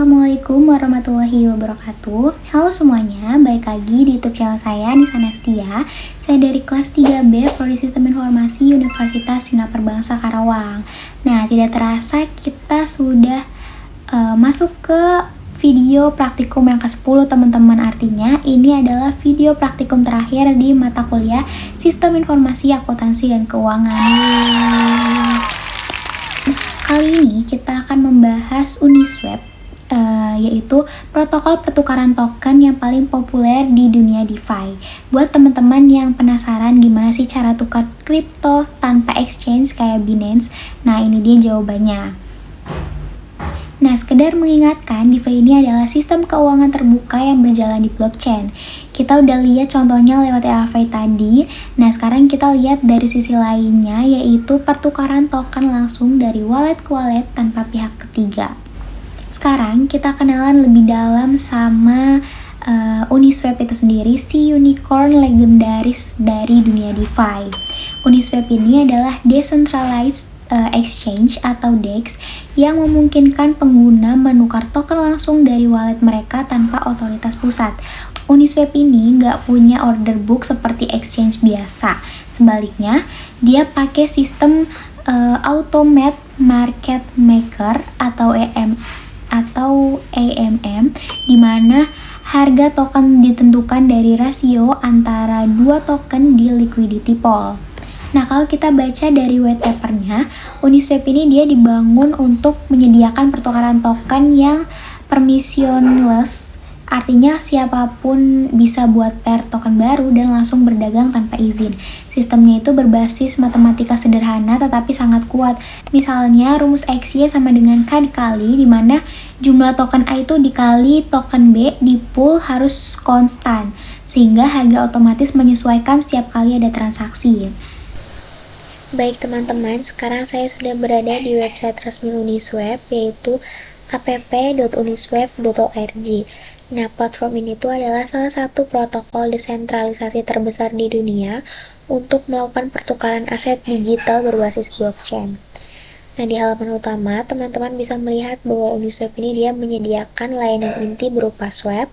Assalamualaikum warahmatullahi wabarakatuh. Halo semuanya, balik lagi di YouTube channel saya, Nisa Nastia. Saya dari kelas 3B Prodi Sistem Informasi Universitas Sinar Bangsa Karawang. Nah, tidak terasa kita sudah masuk ke video praktikum yang ke-10 teman-teman. Artinya ini adalah video praktikum terakhir di mata kuliah Sistem Informasi Akuntansi dan Keuangan. Kali ini kita akan membahas Uniswap, yaitu protokol pertukaran token yang paling populer di dunia DeFi. Buat teman-teman yang penasaran gimana sih cara tukar kripto tanpa exchange kayak Binance, nah ini dia jawabannya. Nah, sekedar mengingatkan, DeFi ini adalah sistem keuangan terbuka yang berjalan di blockchain. Kita udah lihat contohnya lewat EAFI tadi. Nah, sekarang kita lihat dari sisi lainnya, yaitu pertukaran token langsung dari wallet ke wallet tanpa pihak ketiga. Sekarang kita kenalan lebih dalam sama Uniswap itu sendiri, si unicorn legendaris dari dunia DeFi. Uniswap ini adalah decentralized exchange atau DEX yang memungkinkan pengguna menukar token langsung dari wallet mereka tanpa otoritas pusat. Uniswap ini nggak punya order book seperti exchange biasa. Sebaliknya, dia pakai sistem Automated Market Maker atau AMM, di mana harga token ditentukan dari rasio antara dua token di liquidity pool. Nah, kalau kita baca dari white papernya, Uniswap ini dia dibangun untuk menyediakan pertukaran token yang permissionless, artinya siapapun bisa buat pair token baru dan langsung berdagang tanpa izin. Sistemnya itu berbasis matematika sederhana tetapi sangat kuat. Misalnya rumus X-Y sama dengan K dikali, di mana jumlah token A itu dikali token B di pool harus konstan, sehingga harga otomatis menyesuaikan setiap kali ada transaksi. Baik teman-teman, sekarang saya sudah berada di website resmi Uniswap, yaitu app.uniswap.org. Nah, platform ini tuh adalah salah satu protokol desentralisasi terbesar di dunia untuk melakukan pertukaran aset digital berbasis blockchain. Nah, di halaman utama, teman-teman bisa melihat bahwa Uniswap ini dia menyediakan layanan inti berupa swap,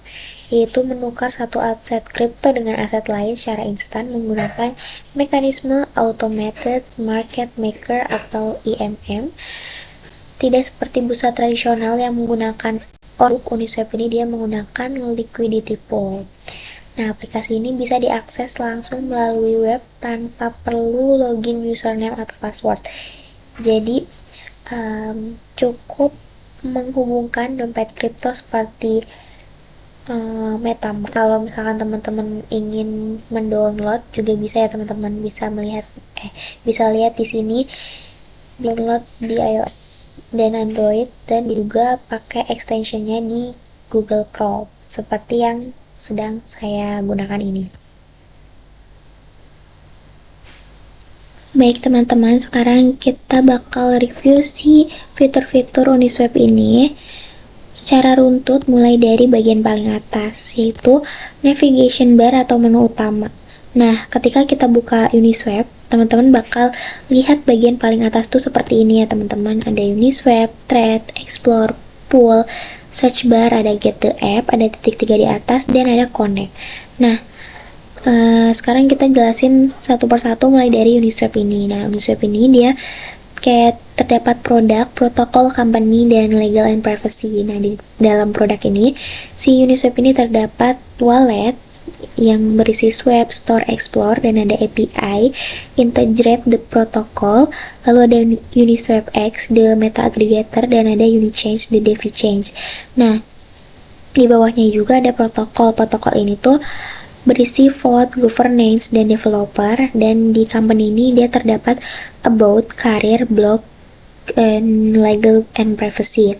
yaitu menukar satu aset kripto dengan aset lain secara instan menggunakan mekanisme Automated Market Maker atau AMM. Tidak seperti bursa tradisional yang menggunakan Uniswap ini dia menggunakan liquidity pool. Nah, aplikasi ini bisa diakses langsung melalui web tanpa perlu login username atau password. Jadi, cukup menghubungkan dompet kripto seperti MetaMask. Kalau misalkan teman-teman ingin mendownload juga bisa ya teman-teman, bisa lihat di sini download di iOS dan Android, dan juga pakai extensionnya di Google Chrome seperti yang sedang saya gunakan ini. Baik teman-teman, sekarang kita bakal review si fitur-fitur Uniswap ini secara runtut mulai dari bagian paling atas, yaitu navigation bar atau menu utama. Nah, ketika kita buka Uniswap, teman-teman bakal lihat bagian paling atas tuh seperti ini ya teman-teman. Ada Uniswap, Trade, Explore, Pool, Search bar, ada Get the App, ada titik 3 di atas, dan ada Connect. Nah, sekarang kita jelasin satu persatu mulai dari Uniswap ini. Nah, Uniswap ini dia kayak terdapat produk, protokol, company, dan legal and privacy. Nah, di dalam produk ini, si Uniswap ini terdapat wallet yang berisi swap, store, explore, dan ada API, integrate the protocol, lalu ada Uniswap X, the meta aggregator, dan ada Unichange, the DeFi change. Nah, di bawahnya juga ada protokol. Protokol ini tuh berisi vote, governance, dan developer, dan di company ini dia terdapat about, career, blog, and legal and privacy.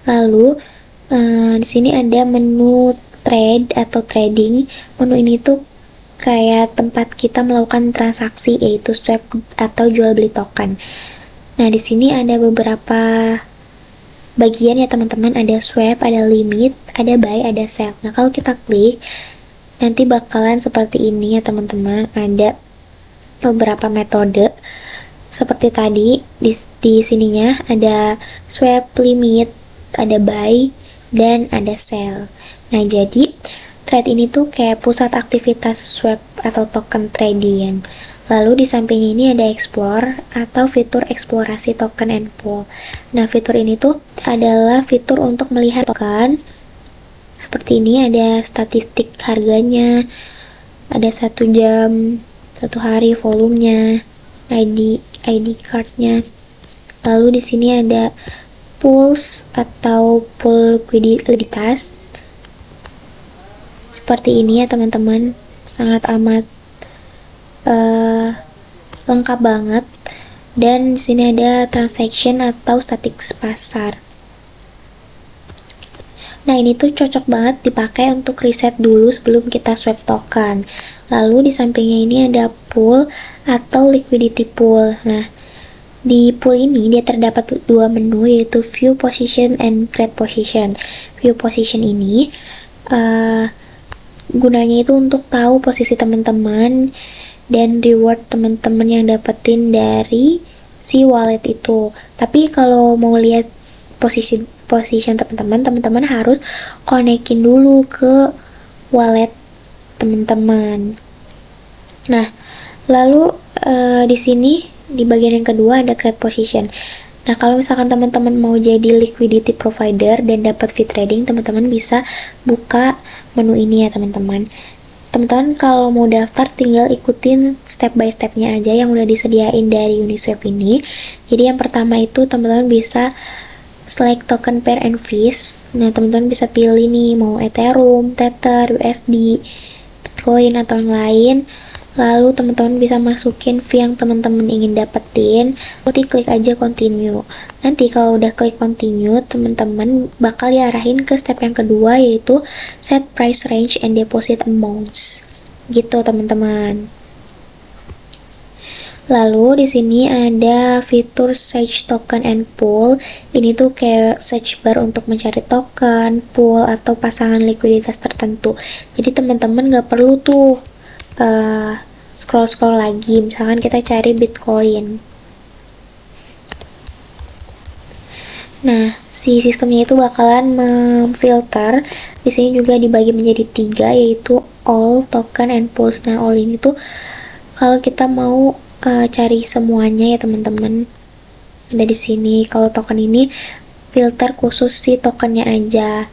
Lalu di sini ada menu trade atau trading. Menu ini tuh kayak tempat kita melakukan transaksi, yaitu swap atau jual beli token. Nah, di sini ada beberapa bagian ya teman-teman, ada swap, ada limit, ada buy, ada sell. Nah, kalau kita klik nanti bakalan seperti ini ya teman-teman. Ada beberapa metode seperti tadi di sininya ada swap, limit, ada buy, dan ada sell. Nah, jadi thread ini tuh kayak pusat aktivitas swap atau token trading. Lalu di sampingnya ini ada explore atau fitur eksplorasi token and pool. Nah, fitur ini tuh adalah fitur untuk melihat token. Seperti ini ada statistik harganya, ada 1 jam, 1 hari volumenya, ID cardnya. Lalu di sini ada pools atau pool likuiditas. Seperti ini ya teman-teman, sangat amat lengkap banget. Dan di sini ada transaction atau statik pasar. Nah, ini tuh cocok banget dipakai untuk riset dulu sebelum kita swap token. Lalu di sampingnya ini ada pool atau liquidity pool. Nah, di pool ini dia terdapat 2 menu, yaitu view position and create position. View position ini gunanya itu untuk tahu posisi teman-teman dan reward teman-teman yang dapetin dari si wallet itu. Tapi kalau mau lihat posisi teman-teman harus konekin dulu ke wallet teman-teman. Nah, lalu di sini di bagian yang kedua ada create position. Nah, kalau misalkan teman-teman mau jadi liquidity provider dan dapat fee trading, teman-teman bisa buka menu ini ya teman-teman. Teman-teman kalau mau daftar tinggal ikutin step by stepnya aja yang udah disediain dari Uniswap ini. Jadi yang pertama itu teman-teman bisa select token pair and fees. Nah, teman-teman bisa pilih nih mau Ethereum, Tether, USD, Bitcoin atau yang lain. Lalu teman-teman bisa masukin fee yang teman-teman ingin dapetin. Nanti klik aja continue. Nanti kalau udah klik continue, teman-teman bakal diarahin ke step yang kedua, yaitu set price range and deposit amounts. Gitu teman-teman. Lalu di sini ada fitur search token and pool. Ini tuh kayak search bar untuk mencari token, pool atau pasangan likuiditas tertentu. Jadi teman-teman nggak perlu tuh scroll lagi. Misalkan kita cari Bitcoin. Nah, si sistemnya itu bakalan memfilter. Di sini juga dibagi menjadi 3, yaitu all, token, and pools. Nah, all ini tuh kalau kita mau cari semuanya ya teman-teman, ada di sini. Kalau token ini filter khusus si tokennya aja.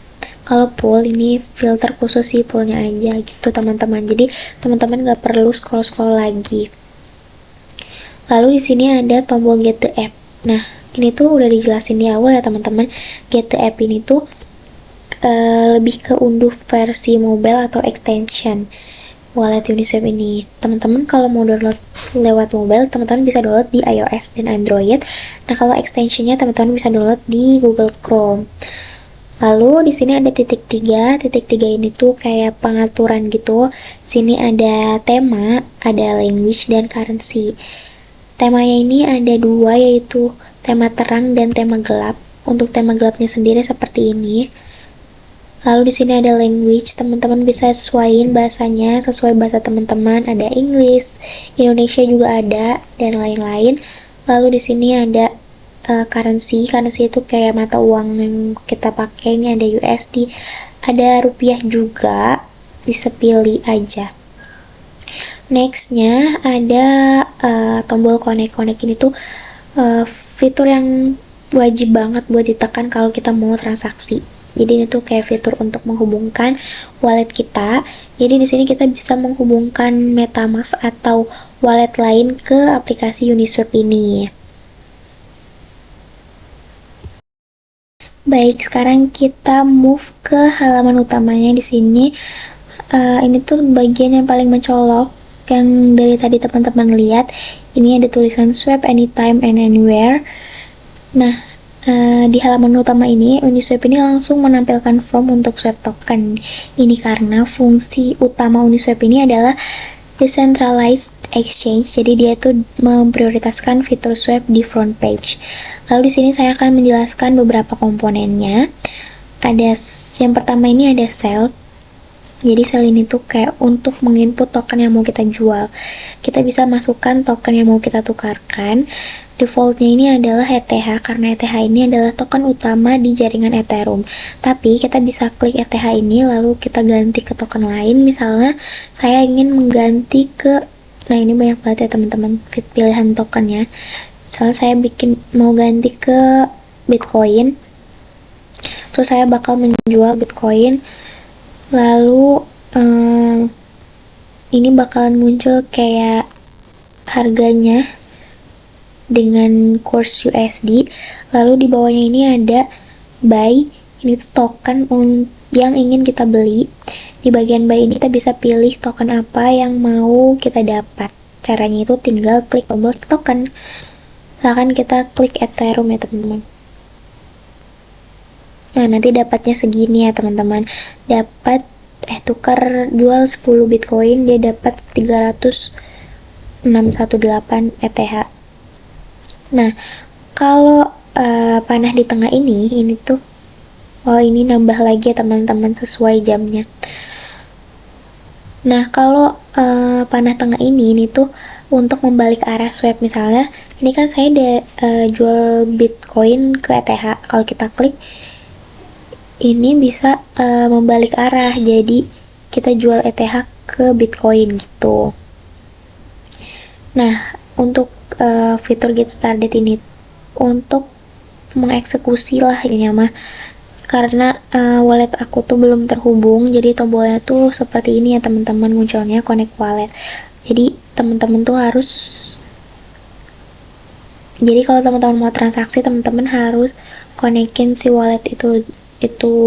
Kalau pool ini filter khusus si poolnya aja gitu teman-teman. Jadi teman-teman nggak perlu scroll lagi. Lalu di sini ada tombol get the app. Nah, ini tuh udah dijelasin di awal ya teman-teman. Get the app ini tuh lebih ke unduh versi mobile atau extension wallet Uniswap ini. Teman-teman kalau mau download lewat mobile, teman-teman bisa download di iOS dan Android. Nah, kalau extensionnya teman-teman bisa download di Google Chrome. Lalu di sini ada titik 3. Titik 3 ini tuh kayak pengaturan gitu. Sini ada tema, ada language dan currency. Temanya ini ada 2, yaitu tema terang dan tema gelap. Untuk tema gelapnya sendiri seperti ini. Lalu di sini ada language, teman-teman bisa sesuaiin bahasanya sesuai bahasa teman-teman. Ada English, Indonesia juga ada, dan lain-lain. Lalu di sini ada currency itu kayak mata uang yang kita pakai. Ini ada USD, ada rupiah juga, bisa pilih aja. Nextnya ada tombol connect. Ini tuh fitur yang wajib banget buat ditekan kalau kita mau transaksi. Jadi ini tuh kayak fitur untuk menghubungkan wallet kita. Jadi di sini kita bisa menghubungkan MetaMask atau wallet lain ke aplikasi Uniswap ini. Baik, sekarang kita move ke halaman utamanya di sini. Ini tuh bagian yang paling mencolok yang dari tadi teman-teman lihat. Ini ada tulisan swap anytime and anywhere. Nah, di halaman utama ini, Uniswap ini langsung menampilkan form untuk swap token. Ini karena fungsi utama Uniswap ini adalah decentralized exchange, jadi dia tuh memprioritaskan fitur swap di front page. Lalu di sini saya akan menjelaskan beberapa komponennya. Ada yang pertama ini ada sell. Jadi sel ini tuh kayak untuk menginput token yang mau kita jual. Kita bisa masukkan token yang mau kita tukarkan. Defaultnya ini adalah ETH, karena ETH ini adalah token utama di jaringan Ethereum. Tapi kita bisa klik ETH ini lalu kita ganti ke token lain. Misalnya saya ingin mengganti ke, nah ini banyak banget ya teman-teman pilihan tokennya. Misalnya saya mau ganti ke Bitcoin, terus saya bakal menjual Bitcoin. Lalu ini bakalan muncul kayak harganya dengan course USD. Lalu di bawahnya ini ada buy, ini tuh token yang ingin kita beli. Di bagian buy ini kita bisa pilih token apa yang mau kita dapat. Caranya itu tinggal klik tombol token. Misalkan kita klik Ethereum ya teman-teman. Nah, nanti dapatnya segini ya teman-teman. Dapat tukar jual 10 Bitcoin, dia dapat 300.618 ETH. Nah, kalau panah di tengah ini tuh, ini nambah lagi ya teman-teman sesuai jamnya. Nah, kalau panah tengah ini tuh untuk membalik arah swap. Misalnya, ini kan saya jual Bitcoin ke ETH. Kalau kita klik, ini bisa membalik arah, jadi kita jual ETH ke Bitcoin gitu. Nah, untuk fitur get started ini untuk mengeksekusi lah ini mah, karena wallet aku tuh belum terhubung, jadi tombolnya tuh seperti ini ya teman-teman, munculnya connect wallet. Jadi teman-teman tuh harus, jadi kalau teman-teman mau transaksi, teman-teman harus konekin si wallet itu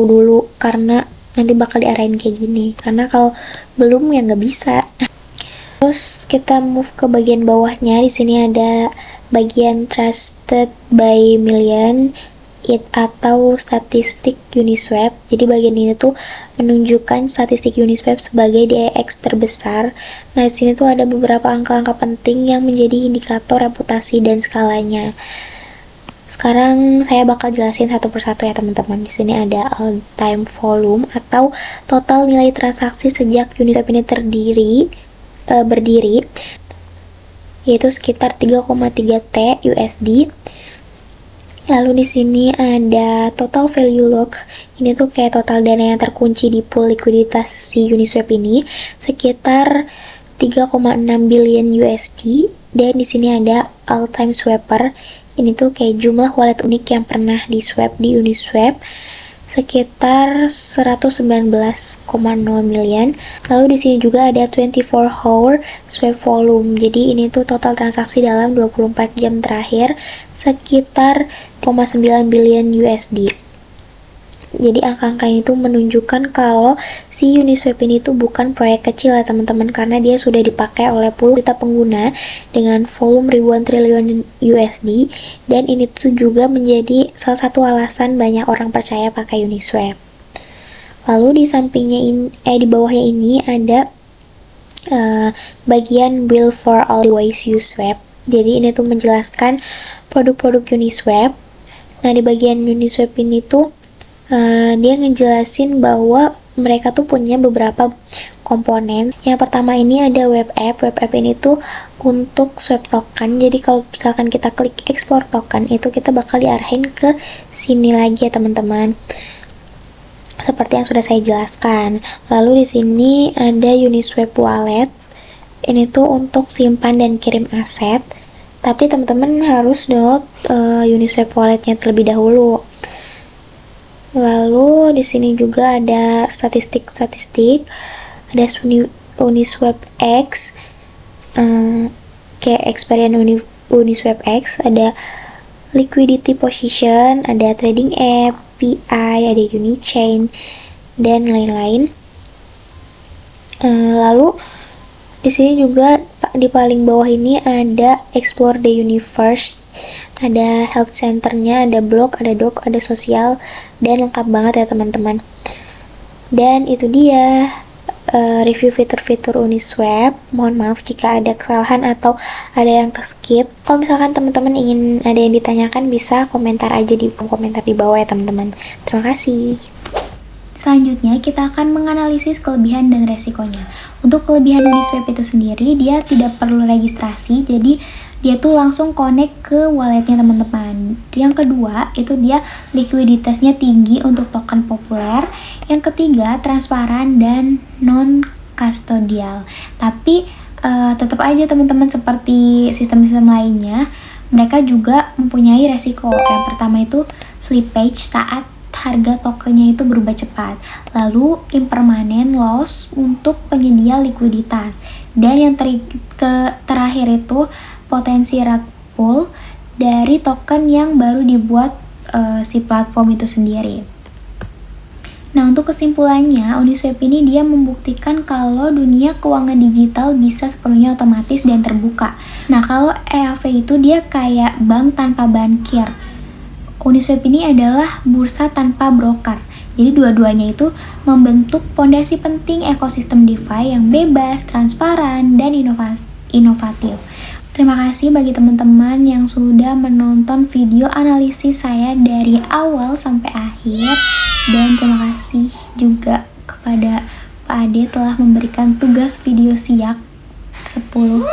dulu, karena nanti bakal diarahin kayak gini. Karena kalau belum ya nggak bisa. Terus kita move ke bagian bawahnya. Di sini ada bagian trusted by million atau statistik Uniswap. Jadi bagian ini tuh menunjukkan statistik Uniswap sebagai DEX terbesar. Nah, di sini tuh ada beberapa angka-angka penting yang menjadi indikator reputasi dan skalanya. Sekarang saya bakal jelasin satu persatu ya teman-teman. Di sini ada all time volume atau total nilai transaksi sejak Uniswap ini berdiri, yaitu sekitar 3,3 T USD. Lalu di sini ada total value lock. Ini tuh kayak total dana yang terkunci di pool likuiditas si Uniswap ini, sekitar 3,6 billion USD. Dan di sini ada all time swapper. Ini tuh kayak jumlah wallet unik yang pernah di swap di Uniswap, sekitar 119,0 million. Lalu di sini juga ada 24-hour swap volume. Jadi ini tuh total transaksi dalam 24 jam terakhir, sekitar 0,9 billion USD. Jadi angka-angka ini tuh menunjukkan kalau si Uniswap ini tuh bukan proyek kecil ya teman-teman, karena dia sudah dipakai oleh puluhan juta pengguna dengan volume ribuan triliun USD, dan ini tuh juga menjadi salah satu alasan banyak orang percaya pakai Uniswap. Lalu di sampingnya di bawahnya ini ada bagian Build for Always Use Swap. Jadi ini tuh menjelaskan produk-produk Uniswap. Nah, di bagian Uniswap ini tuh dia ngejelasin bahwa mereka tuh punya beberapa komponen. Yang pertama ini ada web app. Web app ini tuh untuk swap token. Jadi kalau misalkan kita klik export token, itu kita bakal diarahin ke sini lagi ya teman-teman, seperti yang sudah saya jelaskan. Lalu di sini ada Uniswap Wallet. Ini tuh untuk simpan dan kirim aset. Tapi teman-teman harus download Uniswap Walletnya terlebih dahulu. Lalu di sini juga ada statistik, ada Uniswap X, kayak experience Uniswap X, ada liquidity position, ada trading API, ada Unichain, dan lain-lain. Lalu di sini juga di paling bawah ini ada Explore the Universe. Ada help centernya, ada blog, ada doc, ada sosial, dan lengkap banget ya teman-teman. Dan itu dia review fitur-fitur Uniswap. Mohon maaf jika ada kesalahan atau ada yang ke-skip. Kalau misalkan teman-teman ingin ada yang ditanyakan, bisa komentar aja di komentar di bawah ya teman-teman. Terima kasih. Selanjutnya, kita akan menganalisis kelebihan dan resikonya. Untuk kelebihan Uniswap itu sendiri, dia tidak perlu registrasi, jadi dia tuh langsung connect ke walletnya teman-teman. Yang kedua, itu dia likuiditasnya tinggi untuk token populer. Yang ketiga, transparan dan non-custodial. Tapi tetap aja teman-teman, seperti sistem-sistem lainnya, mereka juga mempunyai resiko. Yang pertama itu slippage saat harga tokennya itu berubah cepat. Lalu impermanent loss untuk penyedia likuiditas. Dan yang terakhir itu potensi rug pull dari token yang baru dibuat si platform itu sendiri. Nah, untuk kesimpulannya, Uniswap ini dia membuktikan kalau dunia keuangan digital bisa sepenuhnya otomatis dan terbuka. Nah, kalau EAV itu dia kayak bank tanpa bankir. Uniswap ini adalah bursa tanpa broker. Jadi dua-duanya itu membentuk fondasi penting ekosistem DeFi yang bebas, transparan, dan inovatif. Terima kasih bagi teman-teman yang sudah menonton video analisis saya dari awal sampai akhir. Dan terima kasih juga kepada Pak Ade telah memberikan tugas video siap 10.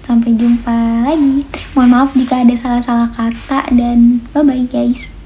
Sampai jumpa lagi. Mohon maaf jika ada salah-salah kata dan bye-bye guys.